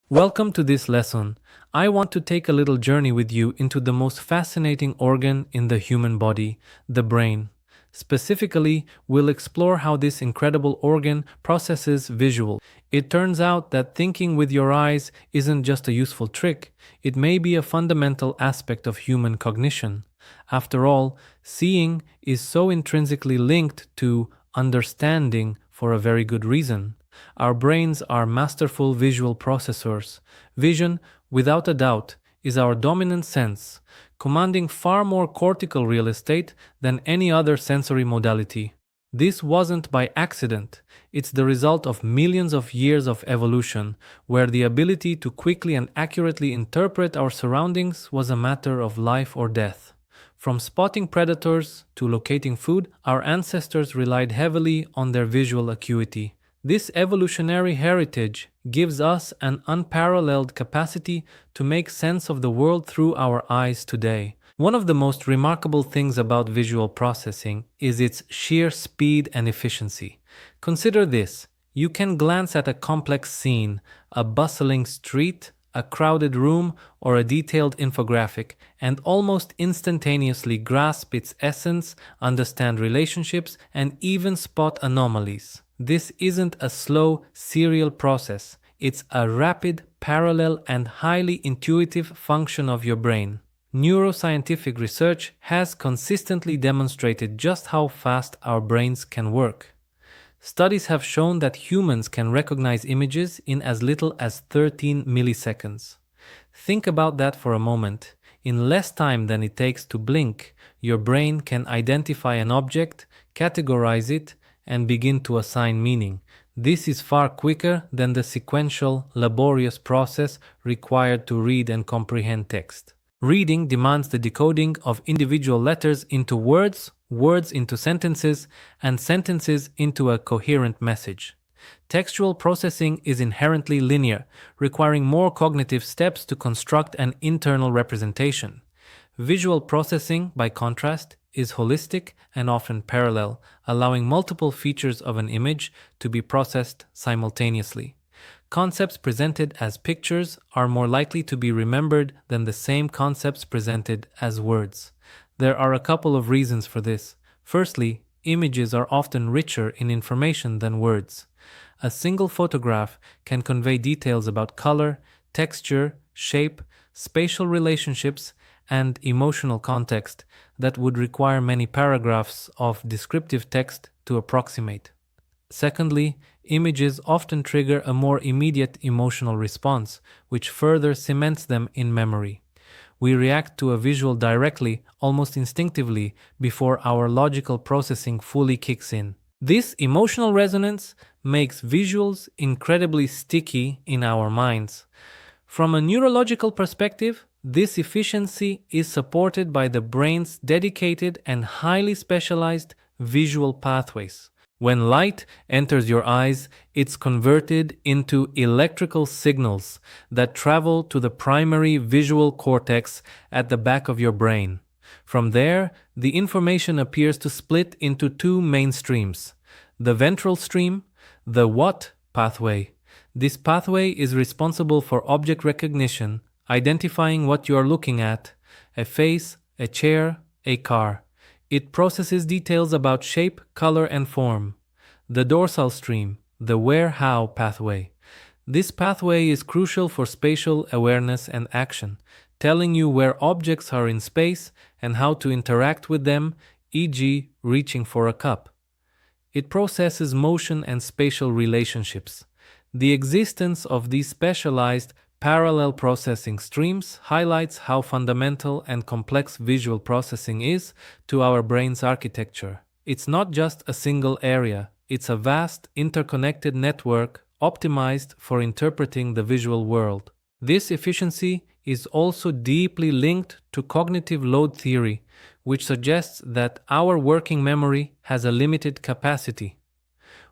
Welcome to this lesson. I want to take a little journey with you into the most fascinating organ in the human body, the brain. Specifically, we'll explore how this incredible organ processes visual. It turns out that thinking with your eyes isn't just a useful trick, it may be a fundamental aspect of human cognition. After all, seeing is so intrinsically linked to understanding for a very good reason. Our brains are masterful visual processors. Vision, without a doubt, is our dominant sense, commanding far more cortical real estate than any other sensory modality. This wasn't by accident, it's the result of millions of years of evolution, where the ability to quickly and accurately interpret our surroundings was a matter of life or death. From spotting predators to locating food, our ancestors relied heavily on their visual acuity. This evolutionary heritage gives us an unparalleled capacity to make sense of the world through our eyes today. One of the most remarkable things about visual processing is its sheer speed and efficiency. Consider this: you can glance at a complex scene, a bustling street, a crowded room, or a detailed infographic, and almost instantaneously grasp its essence, understand relationships, and even spot anomalies. This isn't a slow, serial process. It's a rapid, parallel, and highly intuitive function of your brain. Neuroscientific research has consistently demonstrated just how fast our brains can work. Studies have shown that humans can recognize images in as little as 13 milliseconds. Think about that for a moment. In less time than it takes to blink, your brain can identify an object, categorize it, and begin to assign meaning. This is far quicker than the sequential, laborious process required to read and comprehend text. Reading demands the decoding of individual letters into words, words into sentences, and sentences into a coherent message. Textual processing is inherently linear, requiring more cognitive steps to construct an internal representation. Visual processing, by contrast, is holistic and often parallel, allowing multiple features of an image to be processed simultaneously. Concepts presented as pictures are more likely to be remembered than the same concepts presented as words. There are a couple of reasons for this. Firstly, images are often richer in information than words. A single photograph can convey details about color, texture, shape, spatial relationships, and emotional context that would require many paragraphs of descriptive text to approximate. Secondly, images often trigger a more immediate emotional response, which further cements them in memory. We react to a visual directly, almost instinctively, before our logical processing fully kicks in. This emotional resonance makes visuals incredibly sticky in our minds. From a neurological perspective, this efficiency is supported by the brain's dedicated and highly specialized visual pathways. When light enters your eyes, it's converted into electrical signals that travel to the primary visual cortex at the back of your brain. From there, the information appears to split into two main streams: the ventral stream, the what pathway. This pathway is responsible for object recognition, identifying what you are looking at: a face, a chair, a car. It processes details about shape, color, and form. The dorsal stream, the where-how pathway. This pathway is crucial for spatial awareness and action, telling you where objects are in space and how to interact with them, e.g., reaching for a cup. It processes motion and spatial relationships. The existence of these specialized parallel processing streams highlights how fundamental and complex visual processing is to our brain's architecture. It's not just a single area, it's a vast, interconnected network optimized for interpreting the visual world. This efficiency is also deeply linked to cognitive load theory, which suggests that our working memory has a limited capacity.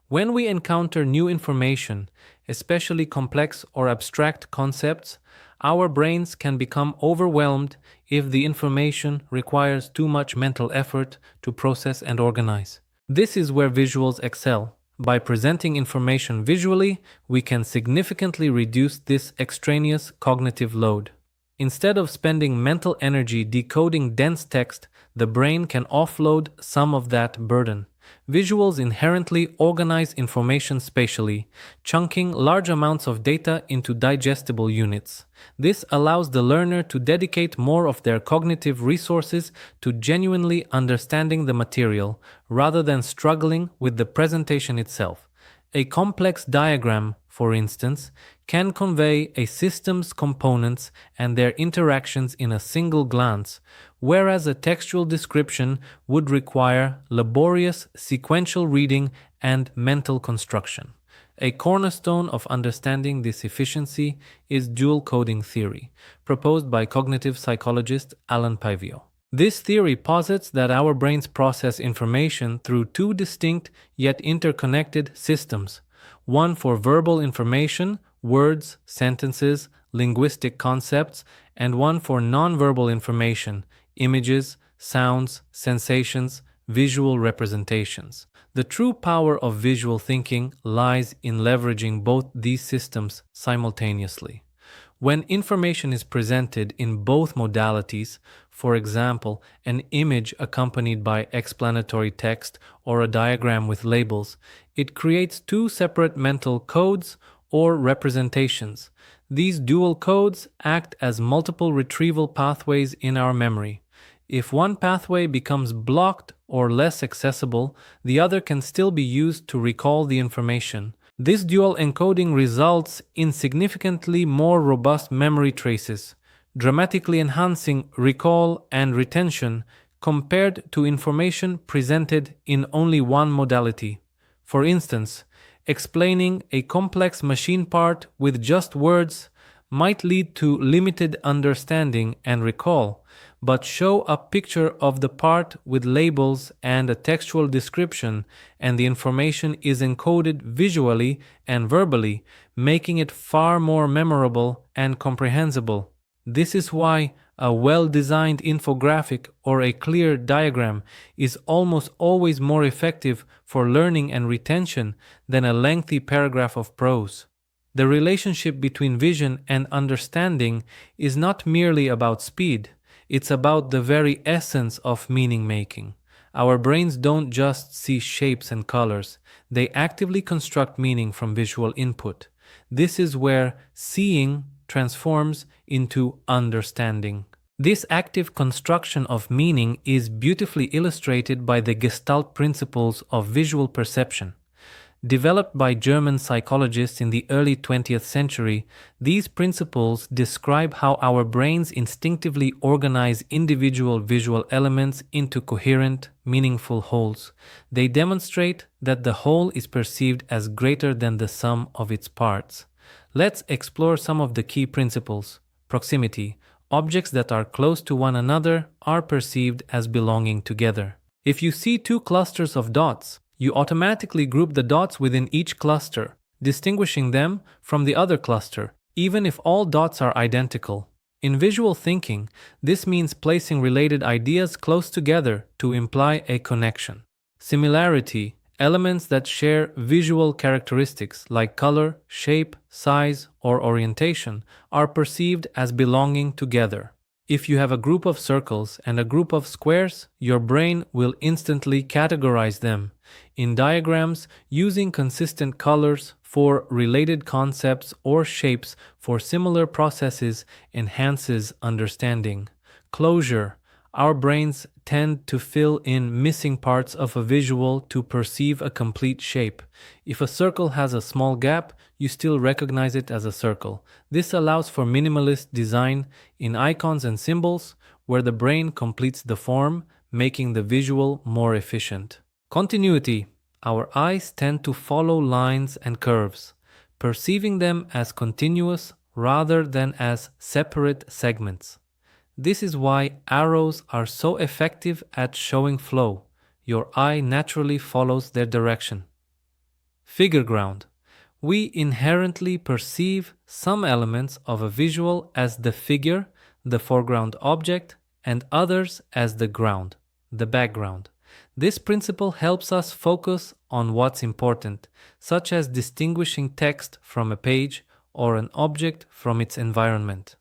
When we encounter new information, especially complex or abstract concepts, our brains can become overwhelmed if the information requires too much mental effort to process and organize. This is where visuals excel. By presenting information visually, we can significantly reduce this extraneous cognitive load. Instead of spending mental energy decoding dense text, the brain can offload some of that burden. Visuals inherently organize information spatially, chunking large amounts of data into digestible units. This allows the learner to dedicate more of their cognitive resources to genuinely understanding the material, rather than struggling with the presentation itself. A complex diagram, for instance, can convey a system's components and their interactions in a single glance, whereas a textual description would require laborious sequential reading and mental construction. A cornerstone of understanding this efficiency is dual coding theory, proposed by cognitive psychologist Alan Pavio. This theory posits that our brains process information through two distinct yet interconnected systems, one for verbal information, words, sentences, linguistic concepts, and one for nonverbal information, images, sounds, sensations, visual representations. The true power of visual thinking lies in leveraging both these systems simultaneously. When information is presented in both modalities, for example, an image accompanied by explanatory text or a diagram with labels, it creates two separate mental codes or representations. These dual codes act as multiple retrieval pathways in our memory. If one pathway becomes blocked or less accessible, the other can still be used to recall the information. This dual encoding results in significantly more robust memory traces, dramatically enhancing recall and retention compared to information presented in only one modality. For instance, explaining a complex machine part with just words might lead to limited understanding and recall, but show a picture of the part with labels and a textual description, and the information is encoded visually and verbally, making it far more memorable and comprehensible. This is why a well-designed infographic or a clear diagram is almost always more effective for learning and retention than a lengthy paragraph of prose. The relationship between vision and understanding is not merely about speed. It's about the very essence of meaning making. Our brains don't just see shapes and colors, they actively construct meaning from visual input. This is where seeing transforms into understanding. This active construction of meaning is beautifully illustrated by the Gestalt principles of visual perception. Developed by German psychologists in the early 20th century, these principles describe how our brains instinctively organize individual visual elements into coherent, meaningful wholes. They demonstrate that the whole is perceived as greater than the sum of its parts. Let's explore some of the key principles. Proximity. Objects that are close to one another are perceived as belonging together. If you see two clusters of dots, you automatically group the dots within each cluster, distinguishing them from the other cluster, even if all dots are identical. In visual thinking, this means placing related ideas close together to imply a connection. Similarity. Elements that share visual characteristics like color, shape, size, or orientation are perceived as belonging together. If you have a group of circles and a group of squares, your brain will instantly categorize them. In diagrams, using consistent colors for related concepts or shapes for similar processes enhances understanding. Closure. Our brains tend to fill in missing parts of a visual to perceive a complete shape. If a circle has a small gap, you still recognize it as a circle. This allows for minimalist design in icons and symbols, where the brain completes the form, making the visual more efficient. Continuity. Our eyes tend to follow lines and curves, perceiving them as continuous rather than as separate segments. This is why arrows are so effective at showing flow. Your eye naturally follows their direction. Figure ground. We inherently perceive some elements of a visual as the figure, the foreground object, and others as the ground, the background. This principle helps us focus on what's important, such as distinguishing text from a page or an object from its environment.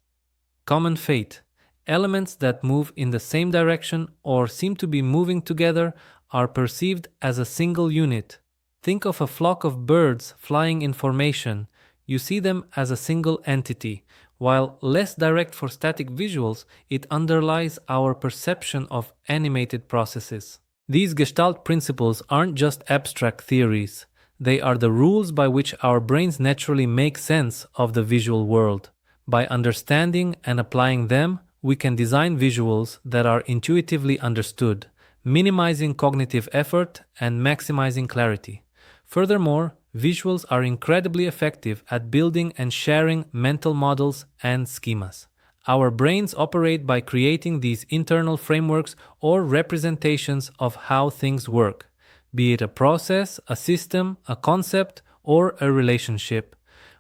Common fate. Elements that move in the same direction or seem to be moving together are perceived as a single unit. Think of a flock of birds flying in formation. You see them as a single entity. While less direct for static visuals, it underlies our perception of animated processes. These Gestalt principles aren't just abstract theories. They are the rules by which our brains naturally make sense of the visual world. By understanding and applying them, we can design visuals that are intuitively understood, minimizing cognitive effort and maximizing clarity. Furthermore, visuals are incredibly effective at building and sharing mental models and schemas. Our brains operate by creating these internal frameworks or representations of how things work, be it a process, a system, a concept, or a relationship.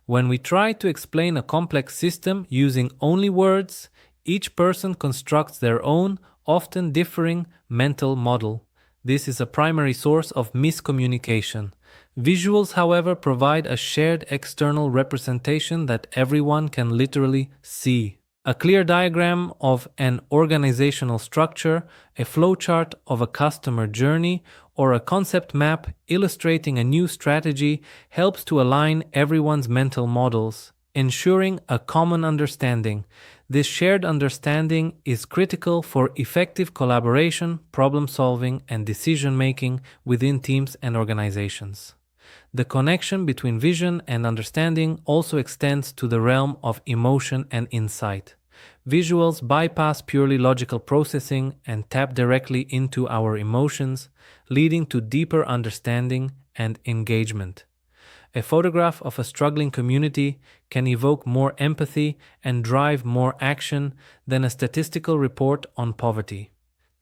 When we try to explain a complex system using only words, each person constructs their own, often differing, mental model. This is a primary source of miscommunication. Visuals, however, provide a shared external representation that everyone can literally see. A clear diagram of an organizational structure, a flowchart of a customer journey, or a concept map illustrating a new strategy helps to align everyone's mental models, ensuring a common understanding. This shared understanding is critical for effective collaboration, problem solving, and decision making within teams and organizations. The connection between vision and understanding also extends to the realm of emotion and insight. Visuals bypass purely logical processing and tap directly into our emotions, leading to deeper understanding and engagement. A photograph of a struggling community can evoke more empathy and drive more action than a statistical report on poverty.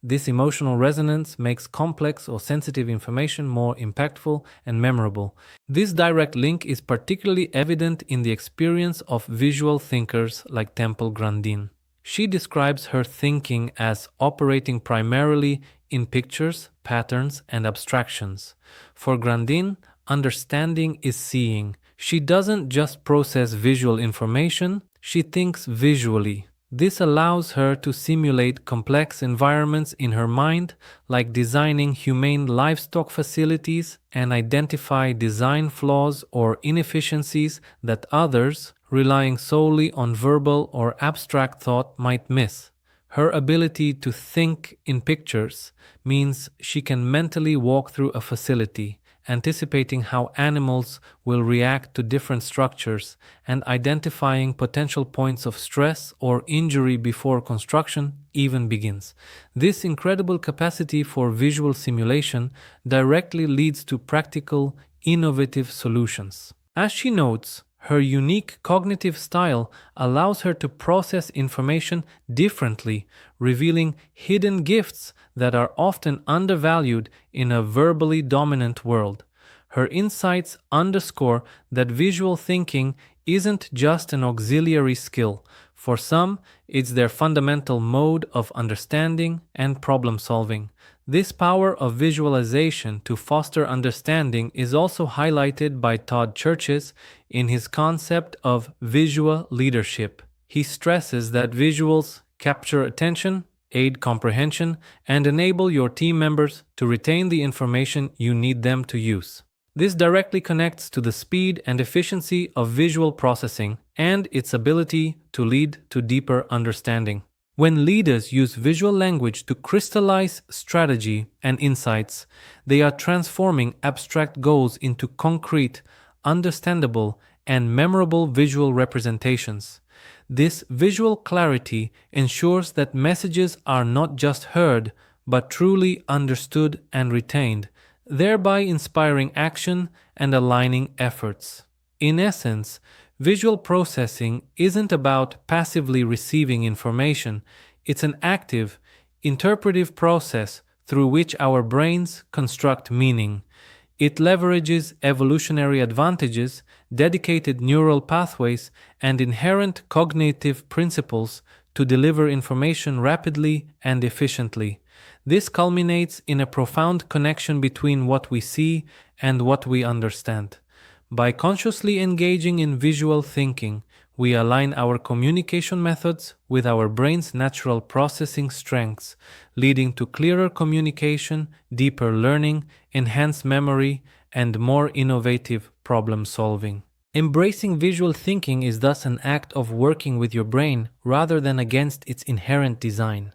This emotional resonance makes complex or sensitive information more impactful and memorable. This direct link is particularly evident in the experience of visual thinkers like Temple Grandin. She describes her thinking as operating primarily in pictures, patterns, and abstractions. For Grandin, understanding is seeing. She doesn't just process visual information, she thinks visually. This allows her to simulate complex environments in her mind, like designing humane livestock facilities, and identify design flaws or inefficiencies that others, relying solely on verbal or abstract thought, might miss. Her ability to think in pictures means she can mentally walk through a facility, anticipating how animals will react to different structures and identifying potential points of stress or injury before construction even begins. This incredible capacity for visual simulation directly leads to practical, innovative solutions. As she notes, her unique cognitive style allows her to process information differently, revealing hidden gifts that are often undervalued in a verbally dominant world. Her insights underscore that visual thinking isn't just an auxiliary skill. For some, it's their fundamental mode of understanding and problem solving. This power of visualization to foster understanding is also highlighted by Todd Churches in his concept of visual leadership. He stresses that visuals capture attention, aid comprehension, and enable your team members to retain the information you need them to use. This directly connects to the speed and efficiency of visual processing and its ability to lead to deeper understanding. When leaders use visual language to crystallize strategy and insights, they are transforming abstract goals into concrete, understandable, and memorable visual representations. This visual clarity ensures that messages are not just heard, but truly understood and retained, thereby inspiring action and aligning efforts. In essence, visual processing isn't about passively receiving information, it's an active, interpretive process through which our brains construct meaning. It leverages evolutionary advantages, dedicated neural pathways, and inherent cognitive principles to deliver information rapidly and efficiently. This culminates in a profound connection between what we see and what we understand. By consciously engaging in visual thinking, we align our communication methods with our brain's natural processing strengths, leading to clearer communication, deeper learning, enhanced memory, and more innovative problem solving. Embracing visual thinking is thus an act of working with your brain rather than against its inherent design.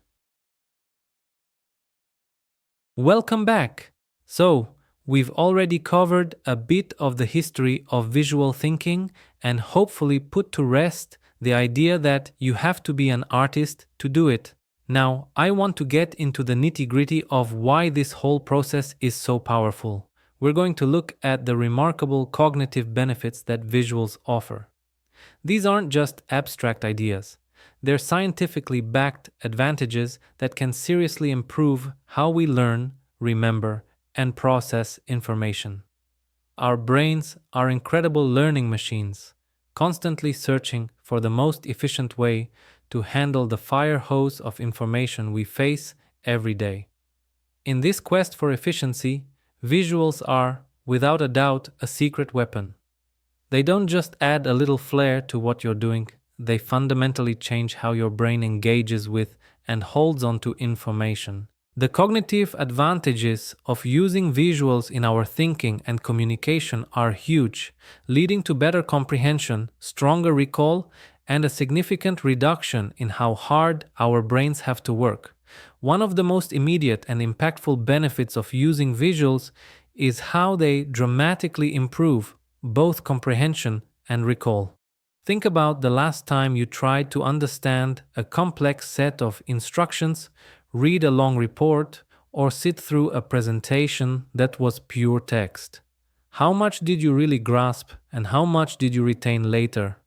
Welcome back! So, we've already covered a bit of the history of visual thinking and hopefully put to rest the idea that you have to be an artist to do it. Now, I want to get into the nitty-gritty of why this whole process is so powerful. We're going to look at the remarkable cognitive benefits that visuals offer. These aren't just abstract ideas. They're scientifically backed advantages that can seriously improve how we learn, remember, and process information. Our brains are incredible learning machines, constantly searching for the most efficient way to handle the fire hose of information we face every day. In this quest for efficiency, visuals are, without a doubt, a secret weapon. They don't just add a little flair to what you're doing, they fundamentally change how your brain engages with and holds on to information. The cognitive advantages of using visuals in our thinking and communication are huge, leading to better comprehension, stronger recall, and a significant reduction in how hard our brains have to work. One of the most immediate and impactful benefits of using visuals is how they dramatically improve both comprehension and recall. Think about the last time you tried to understand a complex set of instructions, read a long report, or sit through a presentation that was pure text. How much did you really grasp and how much did you retain later?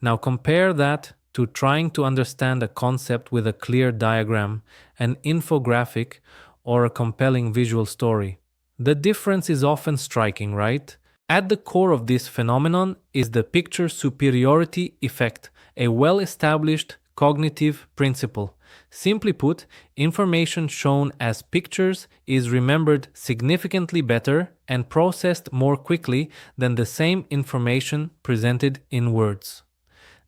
Now compare that to trying to understand a concept with a clear diagram, an infographic, or a compelling visual story. The difference is often striking, right? At the core of this phenomenon is the picture superiority effect, a well-established cognitive principle. Simply put, information shown as pictures is remembered significantly better and processed more quickly than the same information presented in words.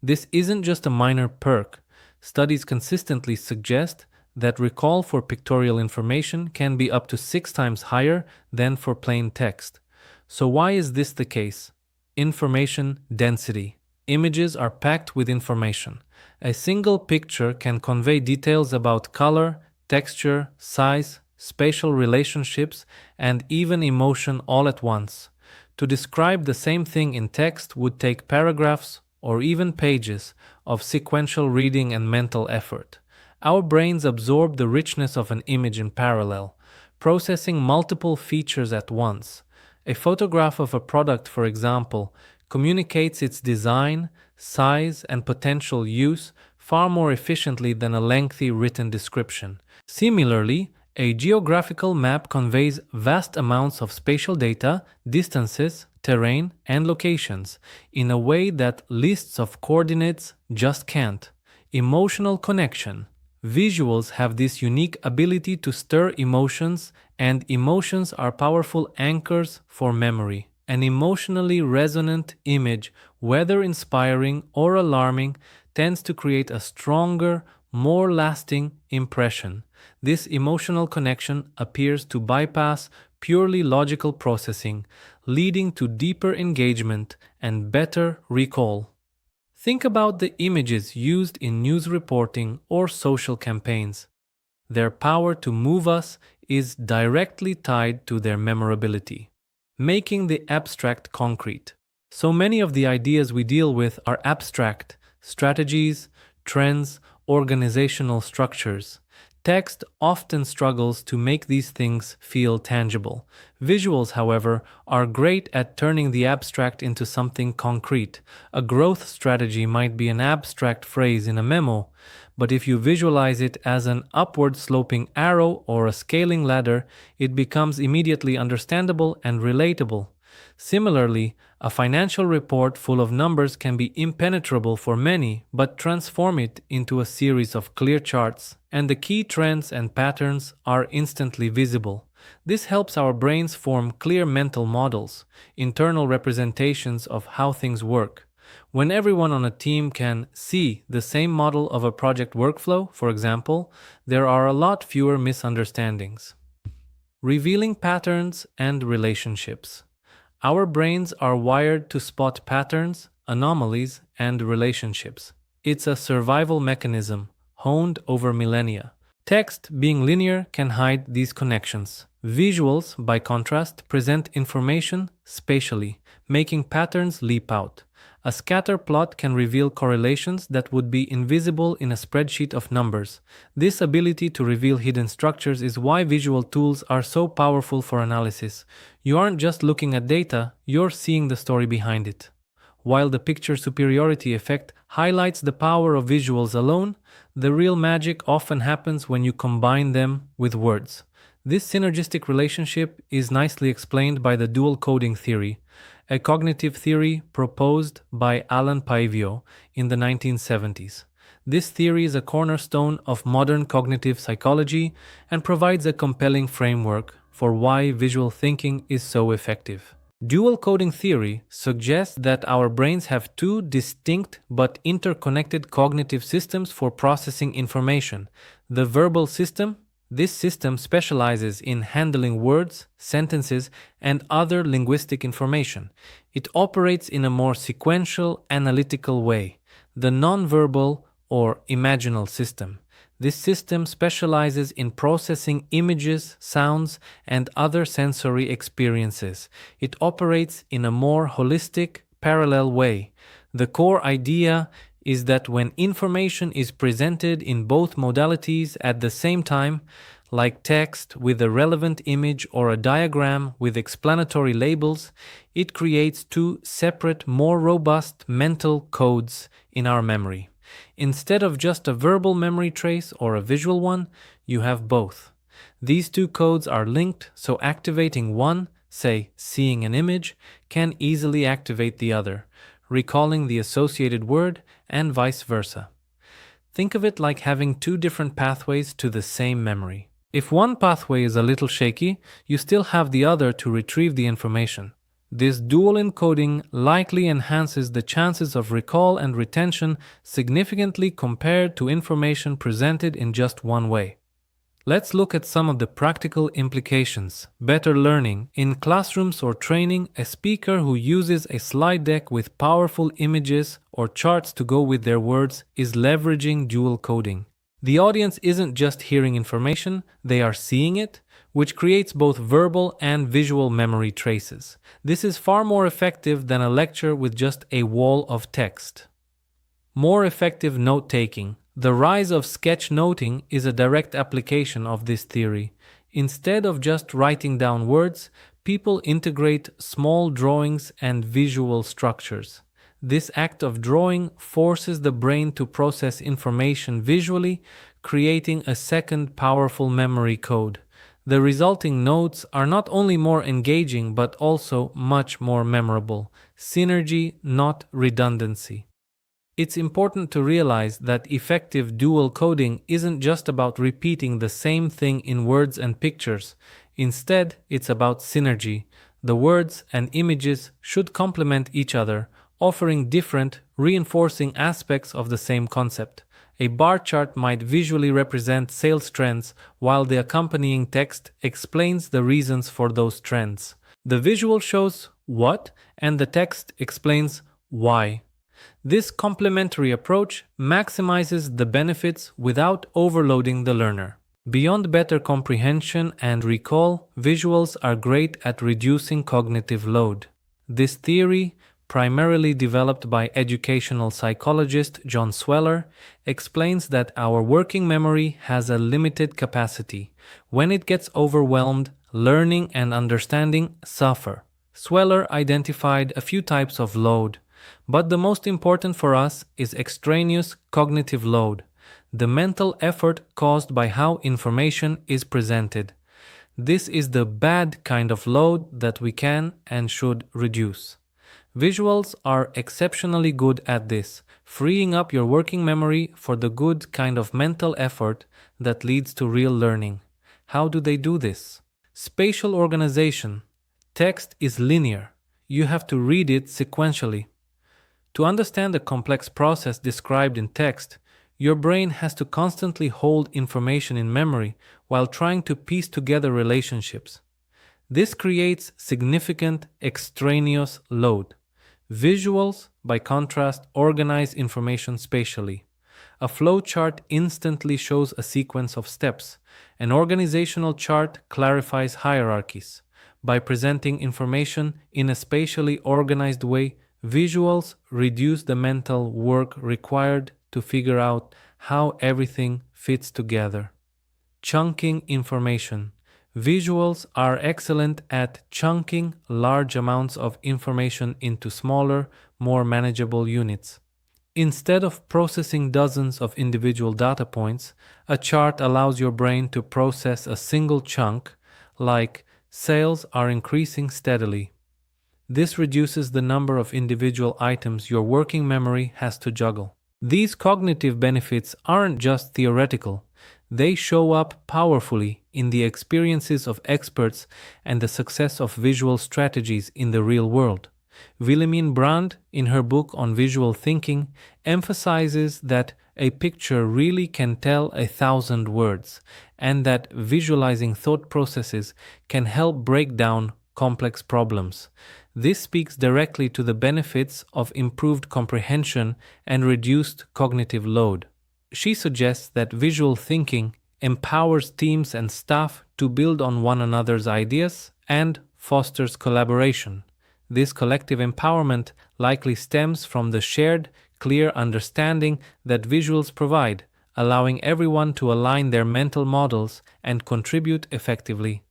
This isn't just a minor perk. Studies consistently suggest that recall for pictorial information can be up to 6 times higher than for plain text. So why is this the case? Information density. Images are packed with information. A single picture can convey details about color, texture, size, spatial relationships, and even emotion all at once. To describe the same thing in text would take paragraphs or even pages of sequential reading and mental effort. Our brains absorb the richness of an image in parallel, processing multiple features at once. A photograph of a product, for example, communicates its design, size, and potential use far more efficiently than a lengthy written description. Similarly, a geographical map conveys vast amounts of spatial data, distances, terrain, and locations in a way that lists of coordinates just can't. Emotional connection. Visuals have this unique ability to stir emotions, and emotions are powerful anchors for memory. An emotionally resonant image, whether inspiring or alarming, tends to create a stronger, more lasting impression. This emotional connection appears to bypass purely logical processing, leading to deeper engagement and better recall. Think about the images used in news reporting or social campaigns. Their power to move us is directly tied to their memorability, making the abstract concrete. So many of the ideas we deal with are abstract: strategies, trends, organizational structures. Text often struggles to make these things feel tangible. Visuals, however, are great at turning the abstract into something concrete. A growth strategy might be an abstract phrase in a memo, but if you visualize it as an upward sloping arrow or a scaling ladder, it becomes immediately understandable and relatable. Similarly, a financial report full of numbers can be impenetrable for many, but transform it into a series of clear charts, and the key trends and patterns are instantly visible. This helps our brains form clear mental models, internal representations of how things work. When everyone on a team can see the same model of a project workflow, for example, there are a lot fewer misunderstandings. Revealing patterns and relationships. Our brains are wired to spot patterns, anomalies, and relationships. It's a survival mechanism honed over millennia. Text, being linear, can hide these connections. Visuals, by contrast, present information spatially, making patterns leap out. A scatter plot can reveal correlations that would be invisible in a spreadsheet of numbers. This ability to reveal hidden structures is why visual tools are so powerful for analysis. You aren't just looking at data, you're seeing the story behind it. While the picture superiority effect highlights the power of visuals alone, the real magic often happens when you combine them with words. This synergistic relationship is nicely explained by the dual coding theory, a cognitive theory proposed by Alan Paivio in the 1970s. This theory is a cornerstone of modern cognitive psychology and provides a compelling framework for why visual thinking is so effective. Dual coding theory suggests that our brains have two distinct but interconnected cognitive systems for processing information. The verbal system. This system specializes in handling words, sentences, and other linguistic information. It operates in a more sequential, analytical way. The nonverbal or imaginal system. This system specializes in processing images, sounds, and other sensory experiences. It operates in a more holistic, parallel way. The core idea is that when information is presented in both modalities at the same time, like text with a relevant image or a diagram with explanatory labels, it creates two separate, more robust mental codes in our memory. Instead of just a verbal memory trace or a visual one, you have both. These two codes are linked, so activating one, say seeing an image, can easily activate the other, recalling the associated word, and vice versa. Think of it like having two different pathways to the same memory. If one pathway is a little shaky, you still have the other to retrieve the information. This dual encoding likely enhances the chances of recall and retention significantly compared to information presented in just one way. Let's look at some of the practical implications. Better learning. In classrooms or training, a speaker who uses a slide deck with powerful images or charts to go with their words is leveraging dual coding. The audience isn't just hearing information, they are seeing it, which creates both verbal and visual memory traces. This is far more effective than a lecture with just a wall of text. More effective note-taking. The rise of sketchnoting is a direct application of this theory. Instead of just writing down words, people integrate small drawings and visual structures. This act of drawing forces the brain to process information visually, creating a second powerful memory code. The resulting notes are not only more engaging but also much more memorable. Synergy, not redundancy. It's important to realize that effective dual coding isn't just about repeating the same thing in words and pictures. Instead, it's about synergy. The words and images should complement each other, offering different, reinforcing aspects of the same concept. A bar chart might visually represent sales trends, while the accompanying text explains the reasons for those trends. The visual shows what, and the text explains why. This complementary approach maximizes the benefits without overloading the learner. Beyond better comprehension and recall, visuals are great at reducing cognitive load. This theory, primarily developed by educational psychologist John Sweller, explains that our working memory has a limited capacity. When it gets overwhelmed, learning and understanding suffer. Sweller identified a few types of load, but the most important for us is extraneous cognitive load, the mental effort caused by how information is presented. This is the bad kind of load that we can and should reduce. Visuals are exceptionally good at this, freeing up your working memory for the good kind of mental effort that leads to real learning. How do they do this? Spatial organization. Text is linear. You have to read it sequentially. To understand the complex process described in text, your brain has to constantly hold information in memory while trying to piece together relationships. This creates significant extraneous load. Visuals, by contrast, organize information spatially. A flowchart instantly shows a sequence of steps. An organizational chart clarifies hierarchies. By presenting information in a spatially organized way, visuals reduce the mental work required to figure out how everything fits together. Chunking information. Visuals are excellent at chunking large amounts of information into smaller, more manageable units. Instead of processing dozens of individual data points, a chart allows your brain to process a single chunk, like sales are increasing steadily. This reduces the number of individual items your working memory has to juggle. These cognitive benefits aren't just theoretical. They show up powerfully in the experiences of experts and the success of visual strategies in the real world. Wilhelmine Brand, in her book on visual thinking, emphasizes that a picture really can tell 1,000 words, and that visualizing thought processes can help break down complex problems. This speaks directly to the benefits of improved comprehension and reduced cognitive load. She suggests that visual thinking empowers teams and staff to build on one another's ideas and fosters collaboration. This collective empowerment likely stems from the shared, clear understanding that visuals provide, allowing everyone to align their mental models and contribute effectively.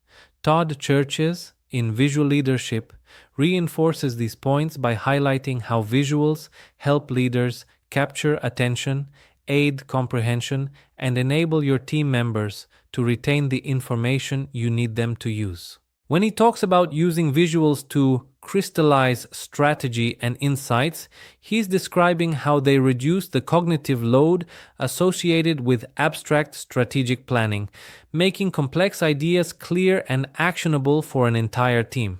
Todd Churches, in Visual Leadership, reinforces these points by highlighting how visuals help leaders capture attention, aid comprehension, and enable your team members to retain the information you need them to use. When he talks about using visuals to crystallize strategy and insights, he's describing how they reduce the cognitive load associated with abstract strategic planning, making complex ideas clear and actionable for an entire team.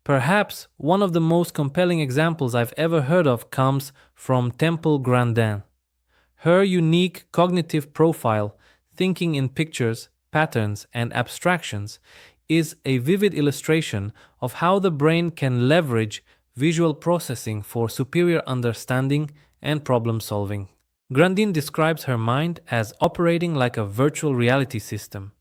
Perhaps one of the most compelling examples I've ever heard of comes from Temple Grandin. Her unique cognitive profile, thinking in pictures, patterns, and abstractions, is a vivid illustration of how the brain can leverage visual processing for superior understanding and problem solving. Grandin describes her mind as operating like a virtual reality system,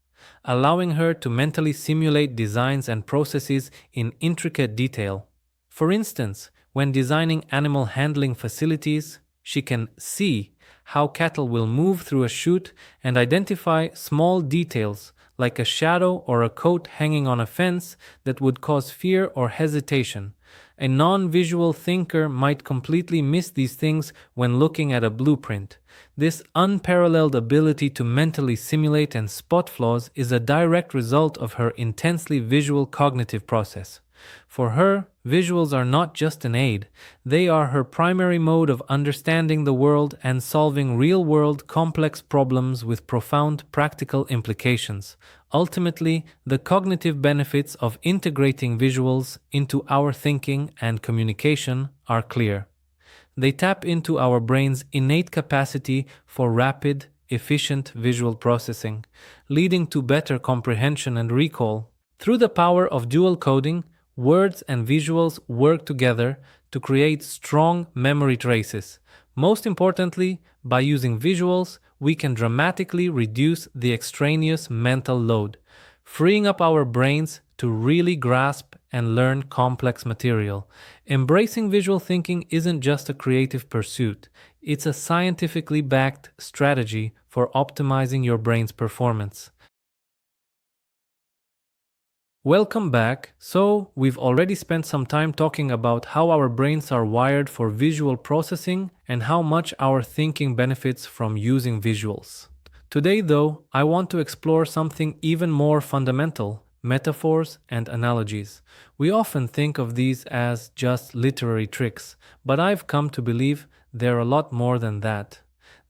allowing her to mentally simulate designs and processes in intricate detail. For instance, when designing animal handling facilities, she can see how cattle will move through a chute and identify small details like a shadow or a coat hanging on a fence that would cause fear or hesitation. A non-visual thinker might completely miss these things when looking at a blueprint. This unparalleled ability to mentally simulate and spot flaws is a direct result of her intensely visual cognitive process. For her, visuals are not just an aid, they are her primary mode of understanding the world and solving real-world complex problems with profound practical implications. Ultimately, the cognitive benefits of integrating visuals into our thinking and communication are clear. They tap into our brain's innate capacity for rapid, efficient visual processing, leading to better comprehension and recall. Through the power of dual coding, words and visuals work together to create strong memory traces. Most importantly, by using visuals, we can dramatically reduce the extraneous mental load, freeing up our brains to really grasp and learn complex material. Embracing visual thinking isn't just a creative pursuit, it's a scientifically backed strategy for optimizing your brain's performance. Welcome back. So, we've already spent some time talking about how our brains are wired for visual processing and how much our thinking benefits from using visuals. Today, though, I want to explore something even more fundamental: metaphors, and analogies. We often think of these as just literary tricks, but I've come to believe they're a lot more than that.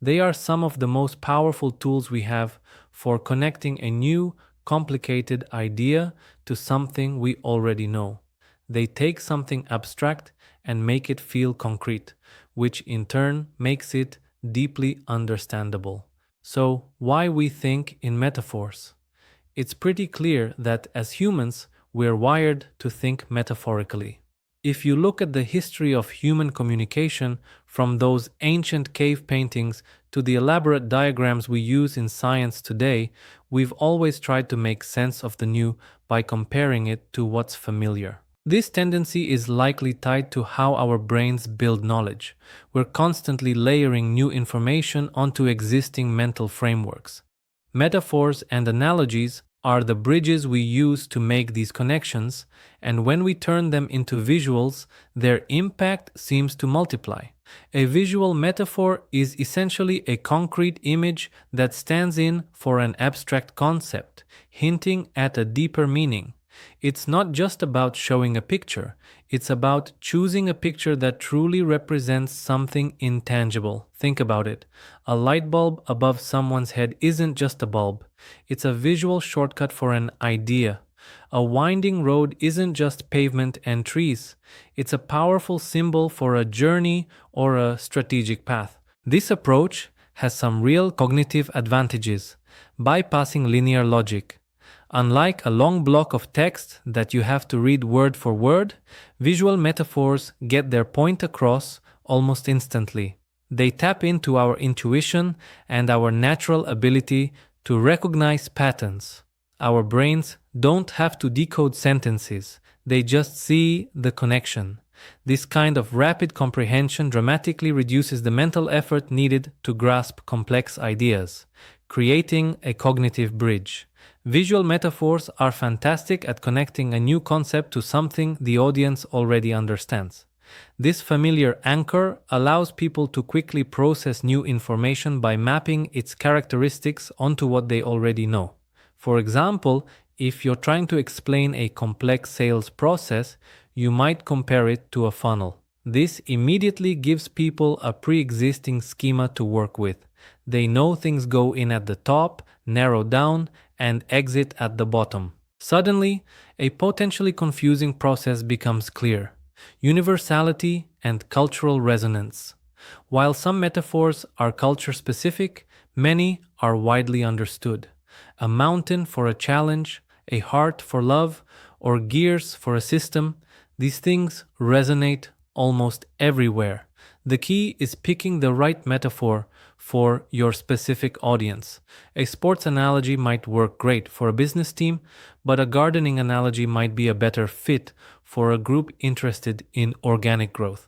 They are some of the most powerful tools we have for connecting a new, complicated idea to something we already know. They take something abstract and make it feel concrete, which in turn makes it deeply understandable. So, why we think in metaphors? It's pretty clear that as humans, we're wired to think metaphorically. If you look at the history of human communication, from those ancient cave paintings to the elaborate diagrams we use in science today, we've always tried to make sense of the new by comparing it to what's familiar. This tendency is likely tied to how our brains build knowledge. We're constantly layering new information onto existing mental frameworks. Metaphors and analogies are the bridges we use to make these connections, and when we turn them into visuals, their impact seems to multiply. A visual metaphor is essentially a concrete image that stands in for an abstract concept, hinting at a deeper meaning. It's not just about showing a picture, it's about choosing a picture that truly represents something intangible. Think about it. A light bulb above someone's head isn't just a bulb, it's a visual shortcut for an idea. A winding road isn't just pavement and trees, it's a powerful symbol for a journey or a strategic path. This approach has some real cognitive advantages, bypassing linear logic. Unlike a long block of text that you have to read word for word, visual metaphors get their point across almost instantly. They tap into our intuition and our natural ability to recognize patterns. Our brains don't have to decode sentences, they just see the connection. This kind of rapid comprehension dramatically reduces the mental effort needed to grasp complex ideas, creating a cognitive bridge. Visual metaphors are fantastic at connecting a new concept to something the audience already understands. This familiar anchor allows people to quickly process new information by mapping its characteristics onto what they already know. For example, if you're trying to explain a complex sales process, you might compare it to a funnel. This immediately gives people a pre-existing schema to work with. They know things go in at the top, narrow down, and exit at the bottom. Suddenly, a potentially confusing process becomes clear. Universality and cultural resonance. While some metaphors are culture-specific, many are widely understood. A mountain for a challenge, a heart for love, or gears for a system, these things resonate almost everywhere. The key is picking the right metaphor for your specific audience. A sports analogy might work great for a business team, but a gardening analogy might be a better fit for a group interested in organic growth.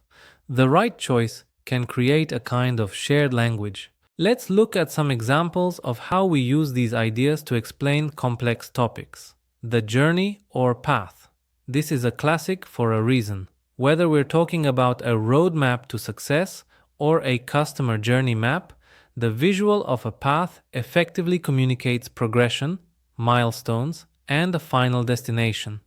The right choice can create a kind of shared language. Let's look at some examples of how we use these ideas to explain complex topics. The journey or path. This is a classic for a reason. Whether we're talking about a roadmap to success or a customer journey map, the visual of a path effectively communicates progression, milestones, and a final destination.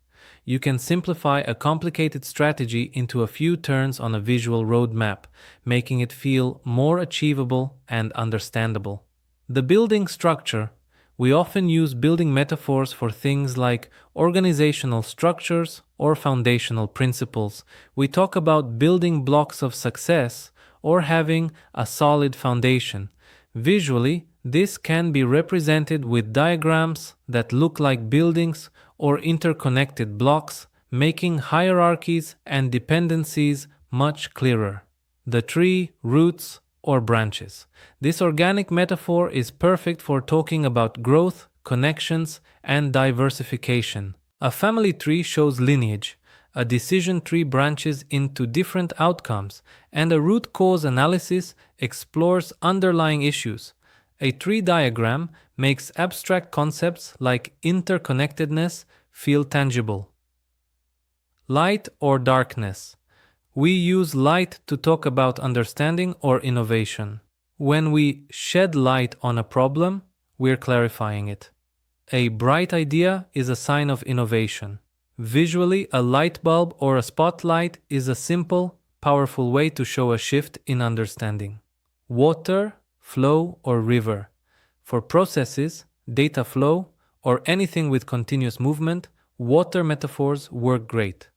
You can simplify a complicated strategy into a few turns on a visual roadmap, making it feel more achievable and understandable. The building structure. We often use building metaphors for things like organizational structures or foundational principles. We talk about building blocks of success or having a solid foundation. Visually, this can be represented with diagrams that look like buildings or interconnected blocks, making hierarchies and dependencies much clearer. The tree, roots, or branches. This organic metaphor is perfect for talking about growth, connections, and diversification. A family tree shows lineage, a decision tree branches into different outcomes, and a root cause analysis explores underlying issues. A tree diagram makes abstract concepts like interconnectedness feel tangible. Light or darkness. We use light to talk about understanding or innovation. When we shed light on a problem, we're clarifying it. A bright idea is a sign of innovation. Visually, a light bulb or a spotlight is a simple, powerful way to show a shift in understanding. Water, flow, or river. For processes, data flow, or anything with continuous movement, water metaphors work great.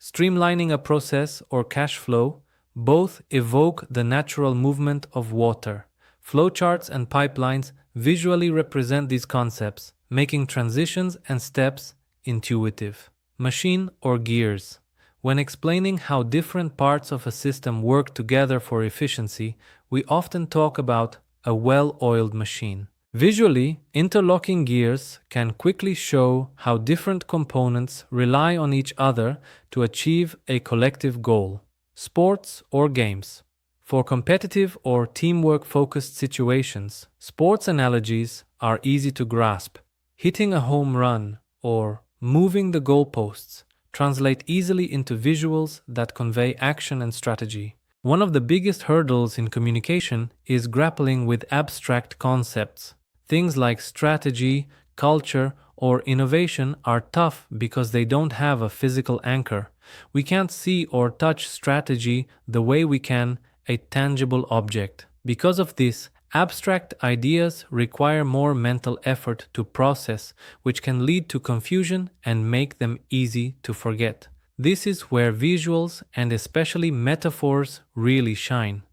Streamlining a process or cash flow, both evoke the natural movement of water. Flowcharts and pipelines visually represent these concepts, making transitions and steps intuitive. Machine or gears. When explaining how different parts of a system work together for efficiency, we often talk about a well-oiled machine. Visually, interlocking gears can quickly show how different components rely on each other to achieve a collective goal. Sports or games. For competitive or teamwork-focused situations, sports analogies are easy to grasp. Hitting a home run or moving the goalposts translate easily into visuals that convey action and strategy. One of the biggest hurdles in communication is grappling with abstract concepts. Things like strategy, culture, or innovation are tough because they don't have a physical anchor. We can't see or touch strategy the way we can a tangible object. Because of this, abstract ideas require more mental effort to process, which can lead to confusion and make them easy to forget. This is where visuals and especially metaphors really shine.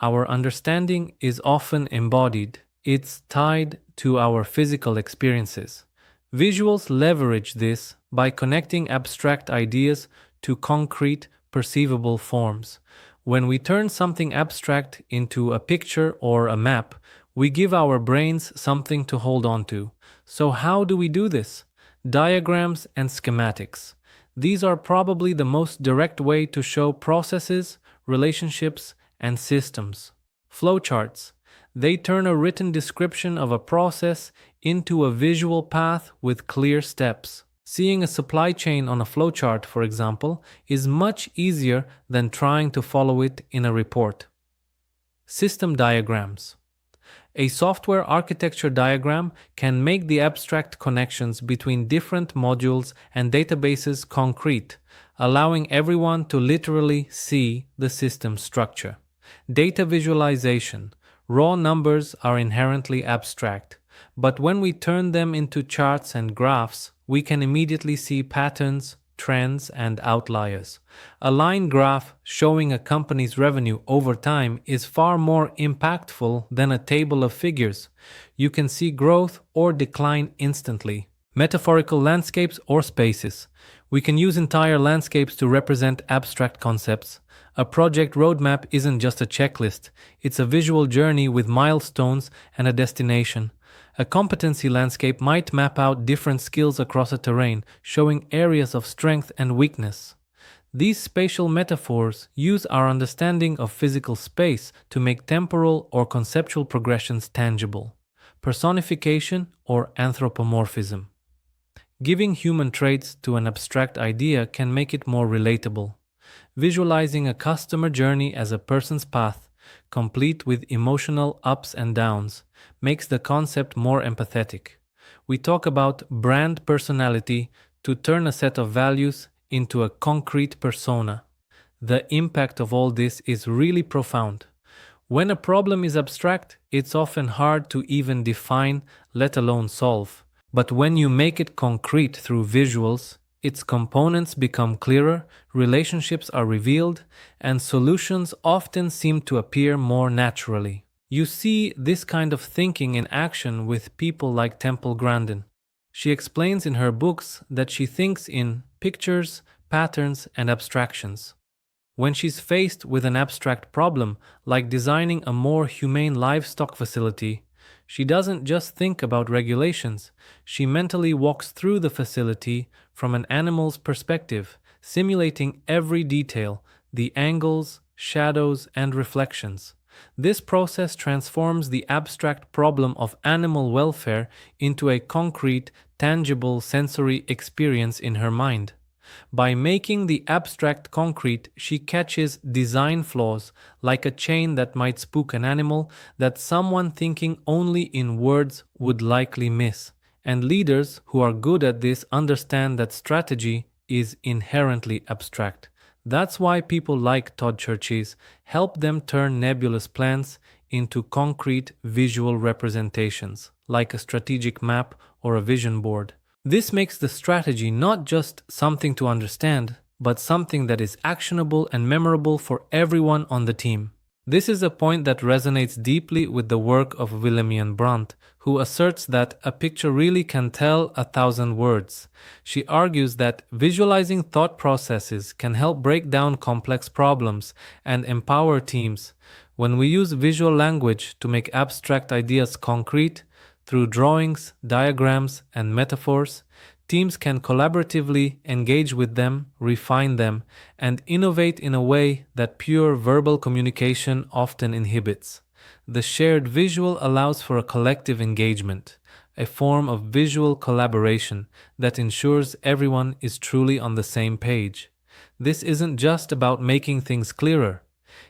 Our understanding is often embodied. It's tied to our physical experiences. Visuals leverage this by connecting abstract ideas to concrete, perceivable forms. When we turn something abstract into a picture or a map, we give our brains something to hold on to. So how do we do this? Diagrams and schematics. These are probably the most direct way to show processes, relationships, and systems. Flowcharts. They turn a written description of a process into a visual path with clear steps. Seeing a supply chain on a flowchart, for example, is much easier than trying to follow it in a report. System diagrams. A software architecture diagram can make the abstract connections between different modules and databases concrete, allowing everyone to literally see the system structure. Data visualization. Raw numbers are inherently abstract, but when we turn them into charts and graphs, we can immediately see patterns, trends, and outliers. A line graph showing a company's revenue over time is far more impactful than a table of figures. You can see growth or decline instantly. Metaphorical landscapes or spaces. We can use entire landscapes to represent abstract concepts. A project roadmap isn't just a checklist, it's a visual journey with milestones and a destination. A competency landscape might map out different skills across a terrain, showing areas of strength and weakness. These spatial metaphors use our understanding of physical space to make temporal or conceptual progressions tangible. Personification or anthropomorphism. Giving human traits to an abstract idea can make it more relatable. Visualizing a customer journey as a person's path, complete with emotional ups and downs, makes the concept more empathetic. We talk about brand personality to turn a set of values into a concrete persona. The impact of all this is really profound. When a problem is abstract, it's often hard to even define, let alone solve. But when you make it concrete through visuals, its components become clearer, relationships are revealed, and solutions often seem to appear more naturally. You see this kind of thinking in action with people like Temple Grandin. She explains in her books that she thinks in pictures, patterns, and abstractions. When she's faced with an abstract problem, like designing a more humane livestock facility, she doesn't just think about regulations, she mentally walks through the facility from an animal's perspective, simulating every detail, the angles, shadows, and reflections. This process transforms the abstract problem of animal welfare into a concrete, tangible sensory experience in her mind. By making the abstract concrete, she catches design flaws, like a chain that might spook an animal that someone thinking only in words would likely miss. And leaders who are good at this understand that strategy is inherently abstract. That's why people like Todd Churches help them turn nebulous plans into concrete visual representations, like a strategic map or a vision board. This makes the strategy not just something to understand, but something that is actionable and memorable for everyone on the team. This is a point that resonates deeply with the work of Willemian Brandt, who asserts that a picture really can tell 1,000 words. She argues that visualizing thought processes can help break down complex problems and empower teams. When we use visual language to make abstract ideas concrete, through drawings, diagrams, and metaphors, teams can collaboratively engage with them, refine them, and innovate in a way that pure verbal communication often inhibits. The shared visual allows for a collective engagement, a form of visual collaboration that ensures everyone is truly on the same page. This isn't just about making things clearer.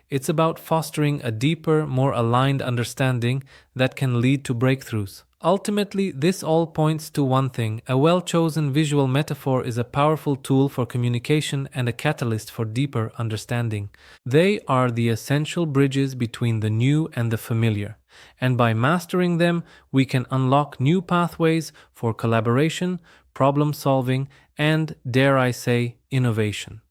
It's about fostering a deeper, more aligned understanding that can lead to breakthroughs. Ultimately, this all points to one thing: a well-chosen visual metaphor is a powerful tool for communication and a catalyst for deeper understanding. They are the essential bridges between the new and the familiar, and by mastering them, we can unlock new pathways for collaboration, problem-solving, and, dare I say, innovation.